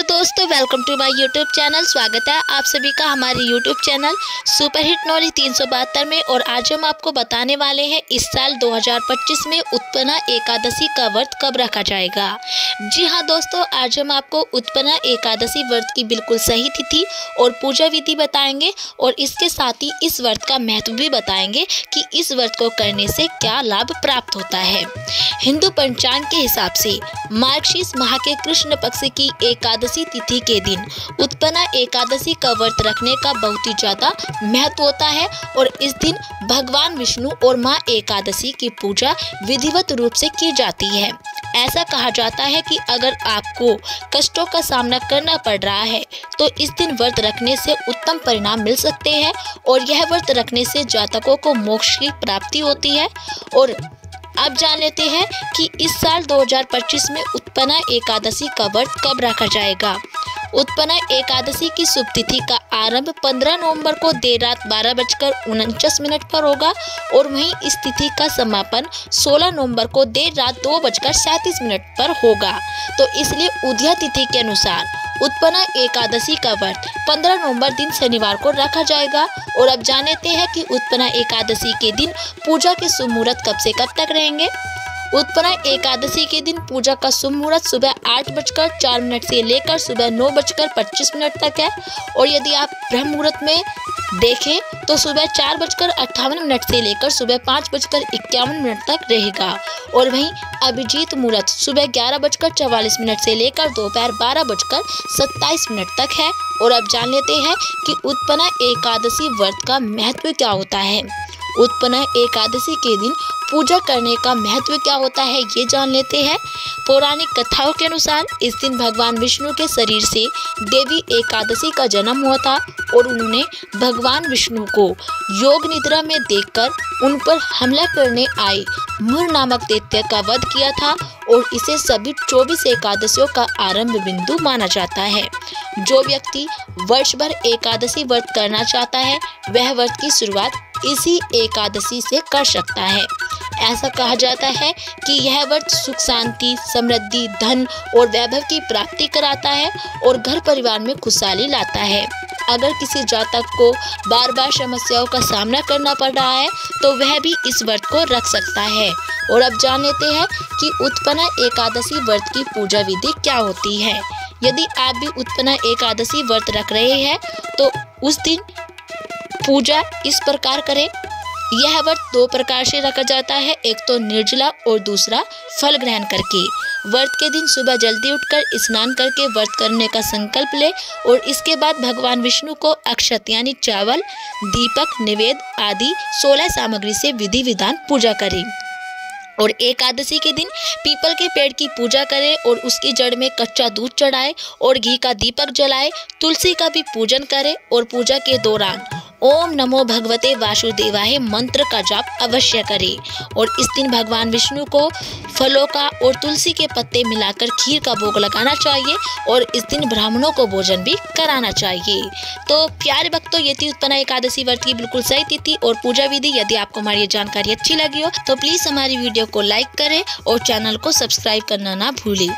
दोस्तों, welcome to my YouTube channel. स्वागत है आप सभी का हमारे यूट्यूब चैनल सुपरहिट नॉलेज 372 में। और आज हम आपको बताने वाले हैं इस साल 2025 में उत्पन्ना एकादशी का व्रत कब रखा जाएगा। जी हाँ दोस्तों, आज हम आपको उत्पन्ना एकादशी व्रत की बिल्कुल सही तिथि और पूजा विधि बताएंगे और इसके साथ ही इस व्रत का महत्व भी बताएंगे कि इस व्रत को करने से क्या लाभ प्राप्त होता है। हिंदू पंचांग के हिसाब से मार्गशीर्ष माह के कृष्ण पक्ष की एकादशी तिथि के दिन उत्पन्ना एकादशी का व्रत रखने का बहुत ही ज्यादा महत्व होता है और इस दिन भगवान विष्णु और मां एकादशी की पूजा विधिवत रूप से की जाती है। ऐसा कहा जाता है कि अगर आपको कष्टों का सामना करना पड़ रहा है तो इस दिन व्रत रखने से उत्तम परिणाम मिल सकते हैं और यह व्रत रखने से जातकों को मोक्ष की प्राप्ति होती है। और अब जान लेते हैं कि इस साल 2025 में उत्पन्ना एकादशी का व्रत कब रखा जाएगा। उत्पन्ना एकादशी की शुभ तिथि का आरंभ 15 नवंबर को देर रात 12:49 पर होगा और वहीं इस तिथि का समापन 16 नवंबर को देर रात 2:37 पर होगा। तो इसलिए उदया तिथि के अनुसार उत्पन्ना एकादशी का व्रत 15 नवंबर दिन शनिवार को रखा जाएगा। और अब जान लेते हैं कि उत्पन्ना एकादशी के दिन पूजा के शुभ मुहूर्त कब से कब तक रहेंगे। उत्पन्ना एकादशी के दिन पूजा का शुभ मुहूर्त सुबह 8:04 से लेकर सुबह 9:25 तक है। और यदि आप ब्रह्म मुहूर्त में देखें तो सुबह 4:58 से लेकर सुबह 5:51 तक रहेगा। और वहीं अभिजीत मुहूर्त सुबह 11:44 से लेकर दोपहर 12:27 तक है। और अब जान लेते हैं कि उत्पन्ना एकादशी व्रत का महत्व क्या होता है। उत्पन्ना एकादशी के दिन पूजा करने का महत्व क्या होता है ये जान लेते हैं। पौराणिक कथाओं के अनुसार इस दिन भगवान विष्णु के शरीर से देवी एकादशी का जन्म हुआ था और उन्होंने भगवान विष्णु को योग निद्रा में देखकर उन पर हमला करने आए मुर नामक दैत्य का वध किया था। और इसे सभी 24 एकादशियों का आरंभ बिंदु माना जाता है। जो व्यक्ति वर्ष भर एकादशी व्रत करना चाहता है वह व्रत की शुरुआत इसी एकादशी से कर सकता है। ऐसा कहा जाता है कि यह व्रत सुख शांति समृद्धि धन और वैभव की प्राप्ति कराता है और घर परिवार में खुशहाली लाता है। अगर किसी जातक को बार बार समस्याओं का सामना करना पड़ रहा है तो वह भी इस व्रत को रख सकता है। और अब जान लेते हैं कि उत्पन्ना एकादशी व्रत की पूजा विधि क्या होती है। यदि आप भी उत्पन्ना एकादशी व्रत रख रहे हैं तो उस दिन पूजा इस प्रकार करें। यह व्रत 2 प्रकार से रखा जाता है, एक तो निर्जला और दूसरा फल ग्रहण करके। व्रत के दिन सुबह जल्दी उठकर स्नान करके व्रत करने का संकल्प ले और इसके बाद भगवान विष्णु को अक्षत यानी चावल दीपक निवेद्य आदि 16 सामग्री से विधि विधान पूजा करें। और एकादशी के दिन पीपल के पेड़ की पूजा करें और उसकी जड़ में कच्चा दूध चढ़ाए और घी का दीपक जलाए। तुलसी का भी पूजन करें और पूजा के दौरान ओम नमो भगवते वासुदेवाय मंत्र का जाप अवश्य करें। और इस दिन भगवान विष्णु को फलों का और तुलसी के पत्ते मिलाकर खीर का भोग लगाना चाहिए और इस दिन ब्राह्मणों को भोजन भी कराना चाहिए। तो प्यारे भक्तों, ये थी उत्पन्ना एकादशी व्रत की बिल्कुल सही तिथि और पूजा विधि। यदि आपको हमारी ये जानकारी अच्छी लगी हो तो प्लीज हमारी वीडियो को लाइक करें और चैनल को सब्सक्राइब करना ना भूलें।